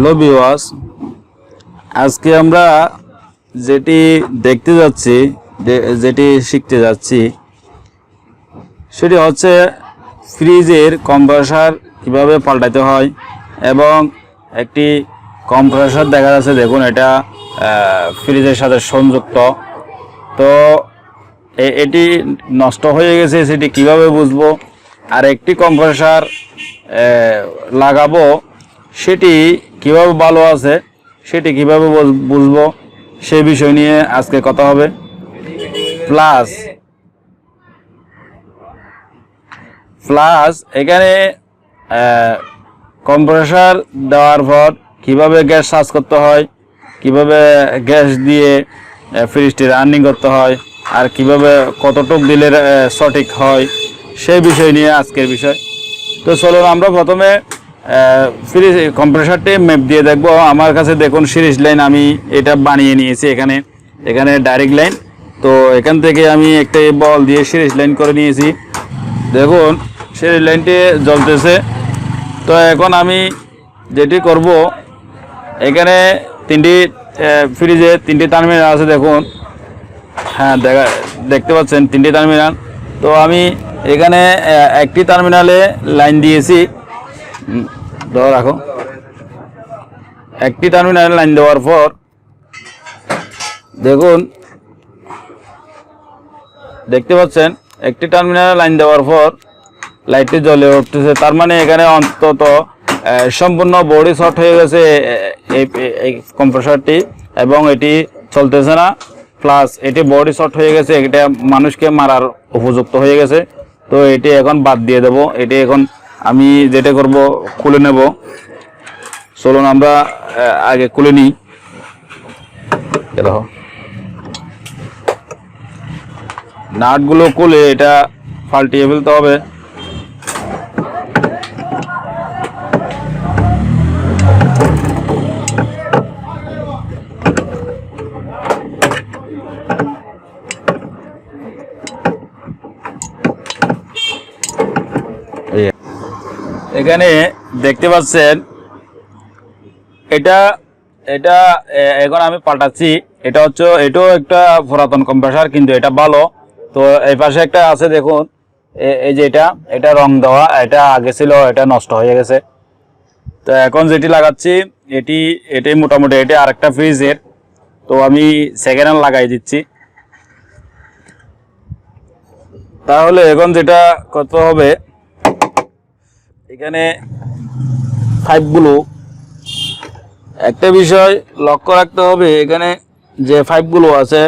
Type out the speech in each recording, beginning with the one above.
Hello viewers, আজকে আমরা যেটি দেখতে যাচ্ছি, যেটি শিখতে যাচ্ছি সেটি হচ্ছে ফ্রিজের কম্প্রেসার কিভাবে পাল্টাতে হয়। এবং একটি কম্প্রেসার দেখা যাচ্ছে, দেখুন এটা ফ্রিজের সাথে সংযুক্ত। তো এটি নষ্ট হয়ে গেছে, সেটি কিভাবে বুঝবো। আর একটি কম্প্রেসার লাগাবো, সেটি কিভাবে ভালো আছে সেটি কিভাবে বুঝবো, সে বিষয় নিয়ে আজকে কথা হবে। প্লাস এখানে কম্প্রেসার দেওয়ার পর কিভাবে গ্যাস সার্চ করতে হয়, কিভাবে গ্যাস দিয়ে ফ্রিজটি রানিং করতে হয়, আর কিভাবে কতটুক দিলে সঠিক হয়, সেই বিষয় নিয়ে আজকের বিষয়। তো চলুন আমরা প্রথমে ফ্রিজ কম্প্রেসারটি ম্যাপ দিয়ে দেখব। আমার কাছে দেখুন সিরিজ লাইন আমি এটা বানিয়ে নিয়েছি। এখানে ডাইরেক্ট লাইন, তো এখান থেকে আমি একটা বল দিয়ে সিরিজ লাইন করে নিয়েছি। দেখুন সিরিজ লাইনটি জ্বলতেছে। তো এখন আমি যেটি করব, এখানে ফ্রিজে তিনটি টার্মিনাল আছে, দেখুন। হ্যাঁ, দেখতে পাচ্ছেন তিনটি টার্মিনাল। তো আমি এখানে একটি টার্মিনালে লাইন দিয়েছি, ধরো রাখো। একটি টার্মিনালে লাইন দেওয়ার পর দেখুন, দেখতে পাচ্ছেন একটি টার্মিনালে লাইন দেওয়ার পর লাইটটি জ্বলে উঠতেছে। তার মানে এখানে অন্তত সম্পূর্ণ বডি শর্ট হয়ে গেছে এই কম্প্রেসারটি, এবং এটি চলতেছে না। প্লাস এটি বডি শর্ট হয়ে গেছে, এটা মানুষকে মারার উপযুক্ত হয়ে গেছে। তো এটি এখন বাদ দিয়ে দেব। এটি এখন আমি যেটা করব, খুলে নেব। চলুন আমরা আগে খুলে নিই। দেখো, নাটগুলো খুলে এটা পাল্টিয়ে ফেলতে হবে। এখানে দেখতে পাচ্ছেন এটা এটা এখন আমি পাল্টাচ্ছি। এটা হচ্ছে, এটাও একটা পুরাতন কম্প্রেসার, কিন্তু এটা ভালো। তো এই পাশে একটা আছে, দেখুন। এই যে এটা রং দেওয়া, এটা আগে ছিল, এটা নষ্ট হয়ে গেছে। তো এখন যেটি লাগাচ্ছি, এটি মোটামুটি এটা আরেকটা ফ্রিজের। তো আমি সেকেন্ড হ্যান্ড লাগাই দিচ্ছি। তাহলে এখন যেটা করতে হবে, এখানে পাইপগুলো, একটা বিষয় লক্ষ্য রাখতে হবে, এখানে যে পাইপগুলো আছে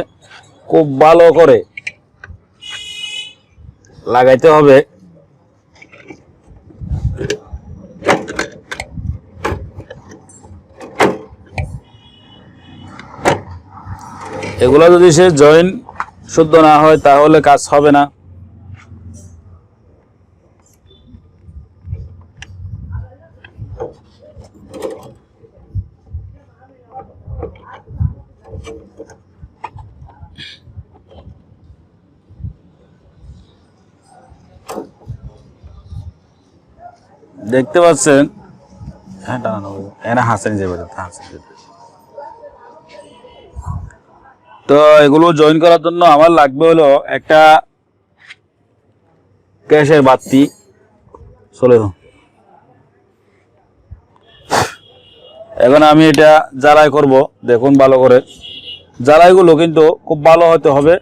খুব ভালো করে লাগাইতে হবে। এগুলো যদি সে জয়েন শুদ্ধ না হয় তাহলে কাজ হবে না। দেখতে পাচ্ছেন, হ্যাঁ, টানানো এখানে হাসেন যাবে। তো এগুলো জয়েন করার জন্য আমার লাগবে হলো একটা গ্যাসের বাতি। চলে, এখন আমি এটা জ্বালাই করব। দেখুন ভালো করে, জ্বালাইগুলো কিন্তু খুব ভালো হতে হবে।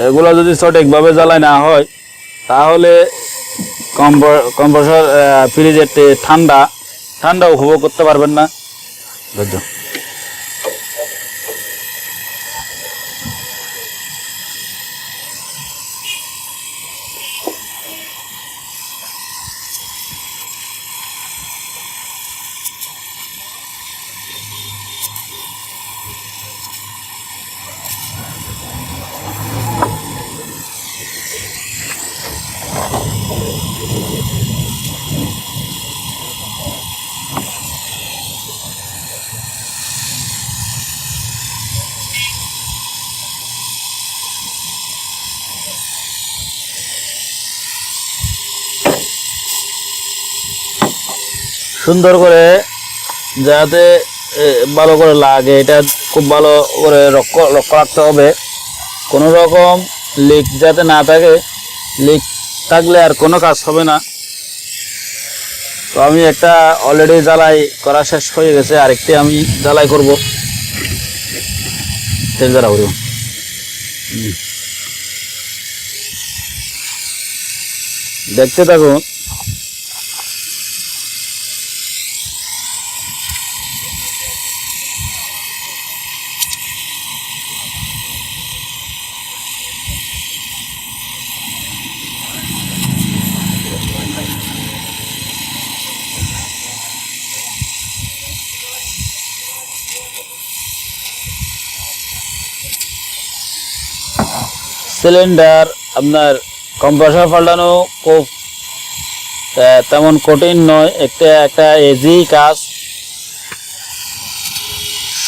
এগুলো যদি সঠিকভাবে জ্বালাই না হয় তাহলে কম্প্রেসার ফ্রিজের ঠান্ডা উপভোগ করতে পারবেন না। সুন্দর করে যাতে ভালো করে লাগে, এটা খুব ভালো করে লক্ষ্য রাখতে হবে। কোনো রকম লিক যাতে না থাকে, লিক থাকলে আর কোনো কাজ হবে না। তো আমি একটা অলরেডি জ্বালাই করা শেষ হয়ে গেছে, আরেকটি আমি জ্বালাই করব। তেল জ্বালা করব, দেখতে থাকুন। সিলিন্ডার আপনার কম্প্রেসর পাল্টানো খুব তেমন কঠিন নয়, একটা ইজি কাজ,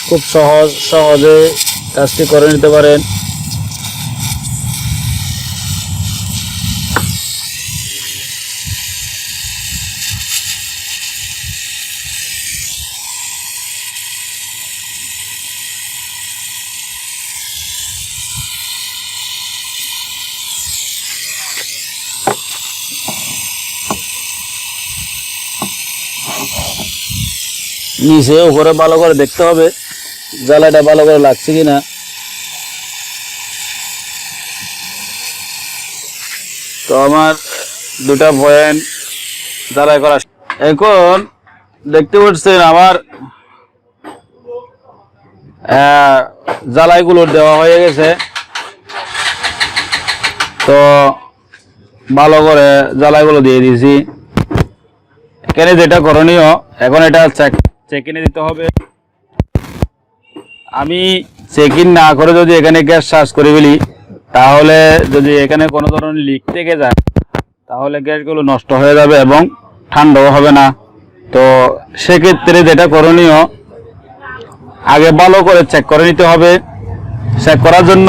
খুব সহজে কাজটি করে নিতে পারেন। নিচে উপরে ভালো করে দেখতে হবে জ্বালাটা ভালো করে লাগছে কিনা। তো আমার দুটা পয়েন্ট জ্বালাই করা, এখন দেখতে পাচ্ছেন আমার জ্বালাইগুলো দেওয়া হয়ে গেছে। তো ভালো করে জ্বালাইগুলো দিয়ে দিয়েছি। এখানে যেটা করণীয়, এখন এটা চেক ইনে দিতে হবে। আমি চেক ইন না করে যদি এখানে গ্যাস চার্জ করে ফেলি, তাহলে যদি এখানে কোনো ধরনের লিক থেকে যায়, তাহলে গ্যাসগুলো নষ্ট হয়ে যাবে এবং ঠান্ডাও হবে না। তো সেক্ষেত্রে যেটা করণীয়, আগে ভালো করে চেক করে নিতে হবে। চেক করার জন্য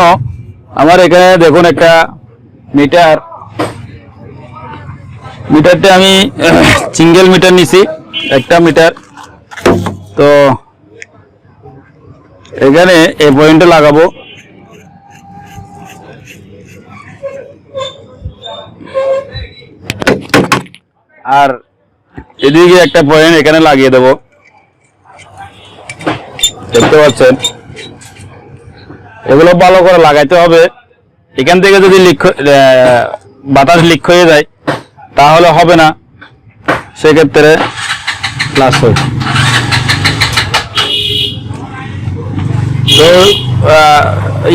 আমার এখানে দেখুন একটা মিটারটা আমি সিঙ্গেল মিটার নিছি, একটা মিটার। তো এখানে এই পয়েন্টে লাগাবো, আর এদিকে একটা পয়েন্ট এখানে লাগিয়ে দেব। দেখতে পাচ্ছেন, এগুলো ভালো করে লাগাইতে হবে। এখান থেকে যদি বাতাস লিক হয়ে যায় তাহলে হবে না, সেক্ষেত্রে ক্লাস হয়। তো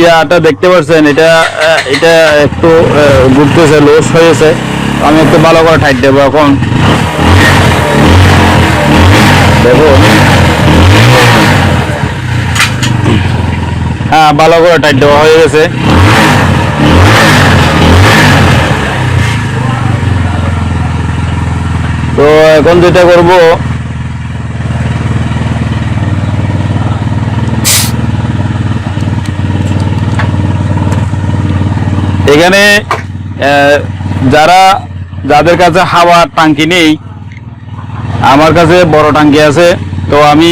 ইয়াটা দেখতে পাচ্ছেন, এটা একটু ঘুরতেছে, লস হয়েছে। আমি একটু ভালো করে টাইট দেবো। এখন দেখুন, হ্যাঁ, ভালো করে টাইট দেওয়া হয়ে গেছে। তো এখন যেটা করব, এখানে যাদের কাছে হাওয়ার ট্যাঙ্কি নেই, আমার কাছে বড় ট্যাঙ্কি আছে। তো আমি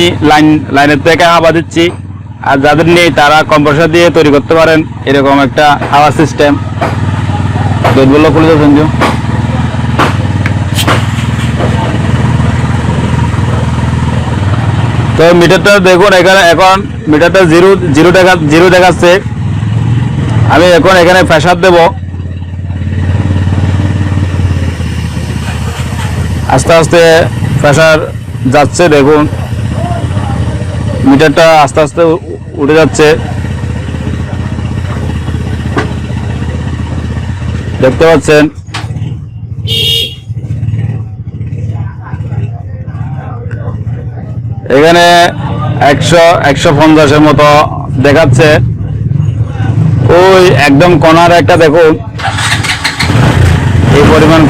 লাইনের থেকে হাওয়া দিচ্ছি, আর যাদের নেই তারা কম্প্রেসর দিয়ে তৈরি করতে পারেন এরকম একটা হাওয়া সিস্টেম। দুধগুলো খুলে দেবেন। তো মিটারটা দেখুন, এখানে এখন মিটারটা জিরো দেখাচ্ছে। আমি এখন এখানে প্রেসার দেব, আস্তে আস্তে প্রেসার যাচ্ছে। দেখুন, মিটারটা আস্তে আস্তে উঠে যাচ্ছে, দেখতে পাচ্ছেন। এখানে 150-150-এর মতো দেখাচ্ছে। ওই একদম কর্নার একটা দেখুন, এই পরিমাণ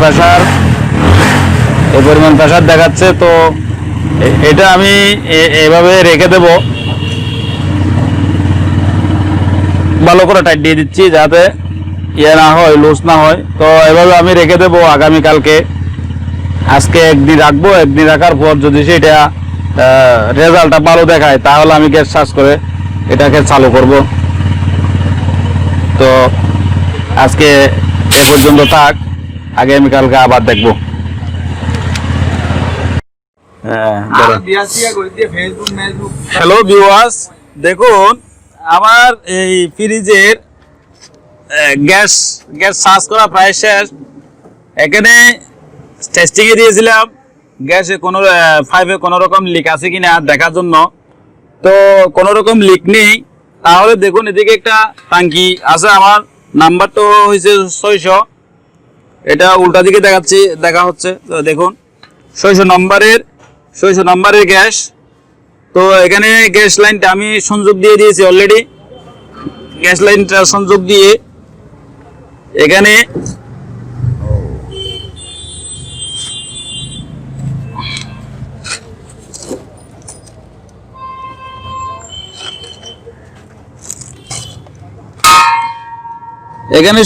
প্রেসার দেখাচ্ছে। তো এটা আমি এভাবে রেখে দেব, ভালো করে টাইট দিয়ে দিচ্ছি যাতে ইয়ে না হয়, লুজ না হয়। তো এভাবে আমি রেখে দেব। আগামীকালকে আজকে একদিন রাখবো, একদিন রাখার পর যদি সেটা রেজাল্টটা ভালো দেখায় তাহলে আমি গ্যাস সার্চ করে এটাকে চালু করব। তো আজকে এ পর্যন্ত থাক, আগামীকালকে আবার দেখবো। হ্যালো ভিউয়ার্স, দেখুন আমার এই ফ্রিজের গ্যাস সার্চ করা প্রায় শেষ। এখানে টেস্টিংয়ে দিয়েছিলাম গ্যাসে কোনো পাইপে কোনো রকম লিক আছে কিনা দেখার জন্য, তো কোনো রকম লিক নেই। তাহলে দেখুন এদিকে একটা ট্যাঙ্কি আছে, আমার নাম্বার তো হয়েছে 600, এটা উল্টা দিকে দেখা হচ্ছে। তো দেখুন 600 নম্বরের গ্যাস। তো এখানে গ্যাস লাইনটা আমি সংযোগ দিয়ে দিয়েছি অলরেডি। গ্যাস লাইনটা সংযোগ দিয়ে এখানে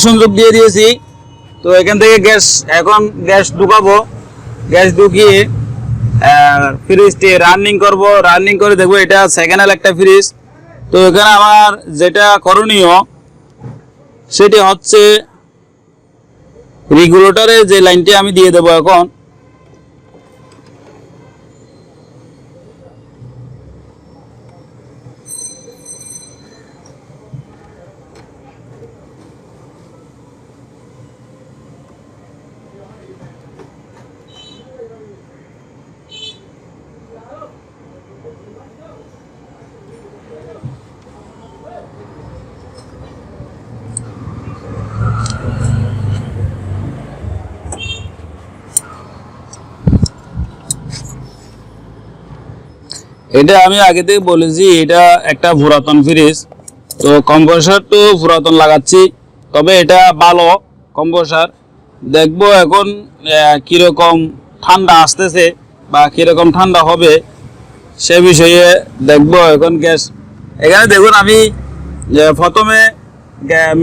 সংযোগ দিয়ে দিয়েছি। তো এখান থেকে এখন গ্যাস ঢুকাবো। গ্যাস ঢুকিয়ে ফ্রিজটি রানিং করব। রানিং করে দেখবো এটা সেকেন্ড হ্যান্ড একটা ফ্রিজ। তো এখানে আমার যেটা করণীয় সেটি হচ্ছে রেগুলেটরের যে লাইনটি আমি দিয়ে দেবো এখন। এটা আমি আগে থেকে বলেছি এটা একটা পুরাতন ফ্রিজ। তো কম্প্রেসার তো পুরাতন লাগাচ্ছি, তবে এটা ভালো কম্প্রেসার। দেখবো এখন কীরকম ঠান্ডা আসতেছে বা কীরকম ঠান্ডা হবে সে বিষয়ে দেখবো এখন গ্যাস। এখানে দেখুন আমি প্রথমে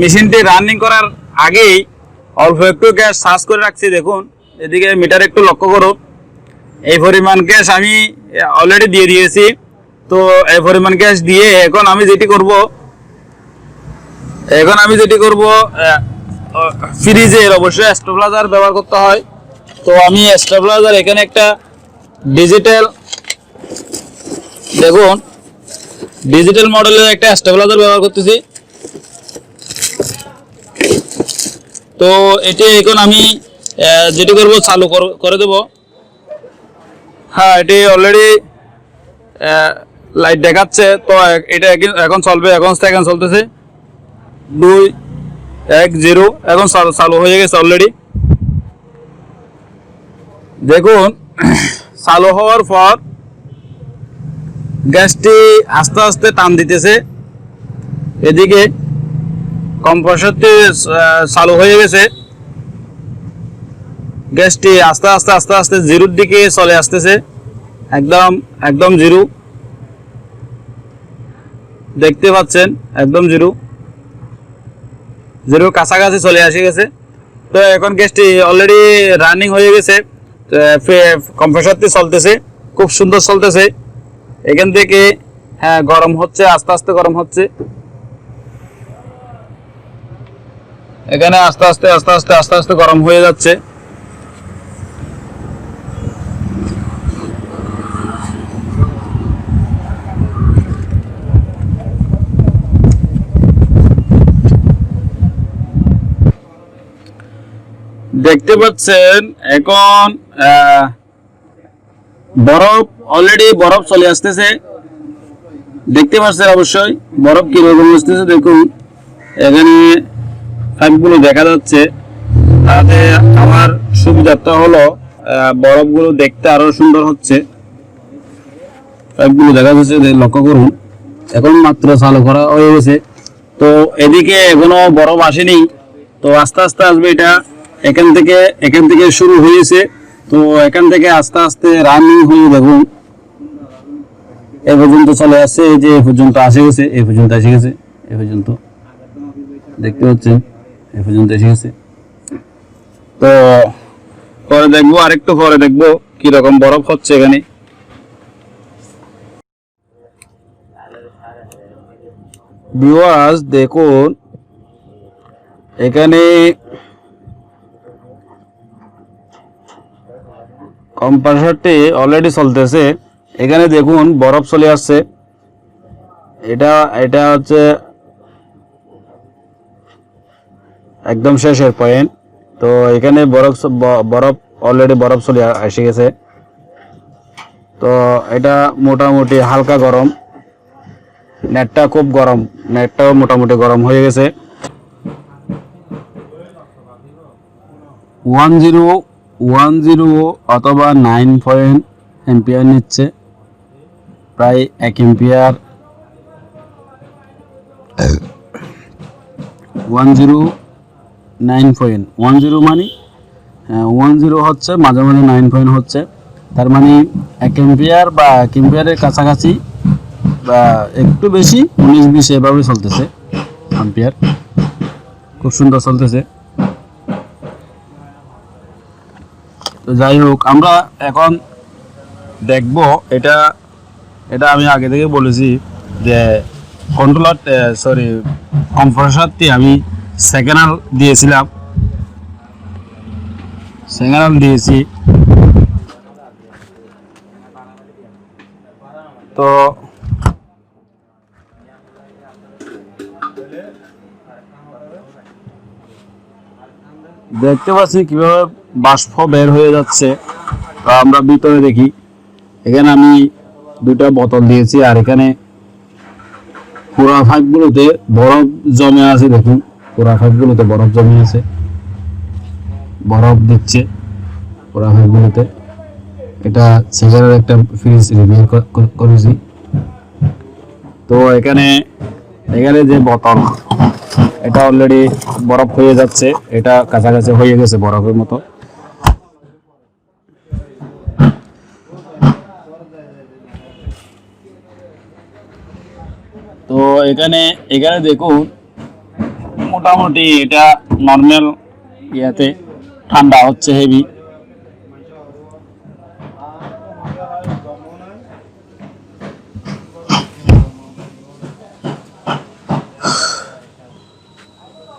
মেশিনটি রানিং করার আগেই অল্প একটু গ্যাস সার্চ করে রাখছি। দেখুন এদিকে মিটার একটু লক্ষ্য করুন, এই পরিমাণ গ্যাস আমি অলরেডি দিয়ে দিয়েছি। তো এই পরিমাণ গ্যাস দিয়ে এখন আমি যেটি করব ফ্রিজের অবশ্যই স্টেবিলাইজার ব্যবহার করতে হয়। তো আমি স্টেবিলাইজার এখানে একটা ডিজিটাল মডেলের একটা স্টেবিলাইজার ব্যবহার করতেছি। তো এটি এখন আমি যেটি করব চালু করে দেব। হ্যাঁ, এটি অলরেডি লাইট দেখাচ্ছে। তো এটা এখন চলবে, এখন সেকেন্ড চলতেছে 2 1 0, এখন চালু হয়ে গেছে অলরেডি। দেখুন চালু হওয়ার পর গ্যাসটি আস্তে আস্তে টান দিতেছে। এদিকে কম্প্রেসরটি চালু হয়ে গেছে। গ্যাসটি আস্তে আস্তে জিরোর দিকে চলে আসতেছে, একদম জিরো দেখতে পাচ্ছেন, একদম জিরো কাছাকাছি চলে আসে গেছে। তো এখন গ্যাসটি অলরেডি রানিং হয়ে গেছে। কম্প্রেসরটি চলতেছে, খুব সুন্দর চলতেছে। এখান থেকে হ্যাঁ গরম হচ্ছে, আস্তে আস্তে গরম হচ্ছে। এখানে আস্তে আস্তে গরম হয়ে যাচ্ছে। দেখতে পাচ্ছেন এখন বরফ চলে আসতেছে। দেখতে পাচ্ছেন অবশ্যই বরফ কিরকম আসতেছে। দেখুন এখানে পাইপগুলো দেখা যাচ্ছে। তাতে আমার সুবিধাটা হলো বরফগুলো দেখতে আরো সুন্দর হচ্ছে। পাইপগুলো দেখা যাচ্ছে, লক্ষ্য করুন। এখন মাত্র চালু করা হয়ে গেছে। তো এদিকে এখনো বরফ আসেনি, তো আস্তে আস্তে আসবে। এটা এখান থেকে শুরু হয়েছে। তো এখান থেকে আস্তে আস্তে রানিং হয়ে দেখুন এ পর্যন্ত চলে আসছে। এই যে এ পর্যন্ত এসে গেছে, এ পর্যন্ত দেখতে পাচ্ছেন, এ পর্যন্ত এসে গেছে। তো পরে দেখবো, আরেকটু পরে দেখবো কিরকম বরফ হচ্ছে এখানে। ভিউয়ার্স দেখুন, এখানে কম্প্রেসরটি অলরেডি চলতেছে। এখানে দেখুন বরফ চলে আসছে। এটা এটা হচ্ছে একদম শেষের পয়েন্ট। তো এখানে বরফ অলরেডি বরফ চলে এসে গেছে। তো এটা মোটামুটি হালকা গরম, নেটটা খুব গরম, নেটটাও মোটামুটি গরম হয়ে গেছে। 1010 অথবা 9 এম্পিয়ার নিচ্ছে, প্রায় 1 এম্পিয়ার। 10 মানে 10 হচ্ছে, মাঝে মাঝে 9 হচ্ছে, তার মানে 1 এম্পিয়ার বা 1 এম্পিয়ারের কাছাকাছি বা একটু বেশি, 19-20 এভাবে চলতেছে এম্পিয়ার। খুব সুন্দর চলতেছে। তো যাই হোক, আমরা এখন দেখব, এটা আমি আগে থেকে বলেছি যে কম্প্রেসরটি আমি সেকেন্ড দিয়েছিলাম, দিয়েছি। তো দেখতে পাচ্ছি কিভাবে বাষ্প বের হয়ে যাচ্ছে। তো আমরা ভিতরে দেখি, এখানে আমি 2টা বোতল দিয়েছি, আর এখানে পুরা ফাইপগুলোতে বরফ জমে আছে। দেখুন পুরা ফাইপগুলোতে বরফ জমে আছে, বরফ দিচ্ছে পুরা ফাইপগুলোতে। এটা সেগারের একটা ফ্রিজ রিভিউ করেছি। তো এখানে যে বোতল, এটা অলরেডি বরফ হয়ে যাচ্ছে, এটা কাছাকাছি হয়ে গেছে বরফের মতো। তো এখানে দেখুন মোটামুটি এটা নর্মাল ইয়াতে ঠান্ডা হচ্ছে হেভি।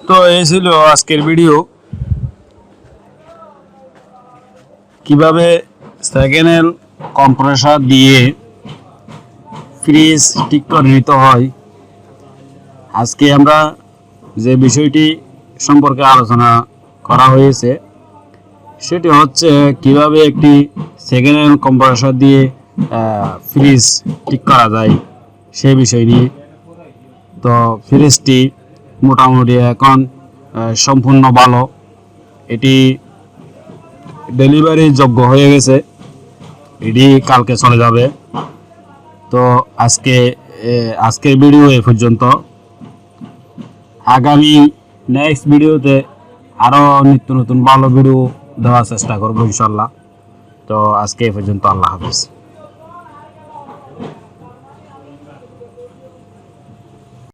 তো এই ছিল আজকের ভিডিও, কিভাবে সেকেন্ড হ্যান্ড কম্প্রেসর দিয়ে ফ্রিজ ঠিক করে নিতে হয়। আজকে আমরা যে বিষয়টি সম্পর্কে আলোচনা করা হয়েছে সেটি হচ্ছে কিভাবে একটি সেকেন্ড হ্যান্ড কম্প্রেসর দিয়ে ফ্রিজ ঠিক করা যায় সেই বিষয় নিয়ে। তো ফ্রিজটি মোটামুটি এখন সম্পূর্ণ ভালো, এটি ডেলিভারি যোগ্য হয়ে গেছে, এটি কালকে চলে যাবে। তো আজকের ভিডিও এই পর্যন্ত। আগামী নেক্সট ভিডিওতে আরও নিত্য নতুন ভালো ভিডিও দেওয়ার চেষ্টা করবো ইনশাল্লাহ। তো আজকে এই পর্যন্ত, আল্লাহ হাফিজ।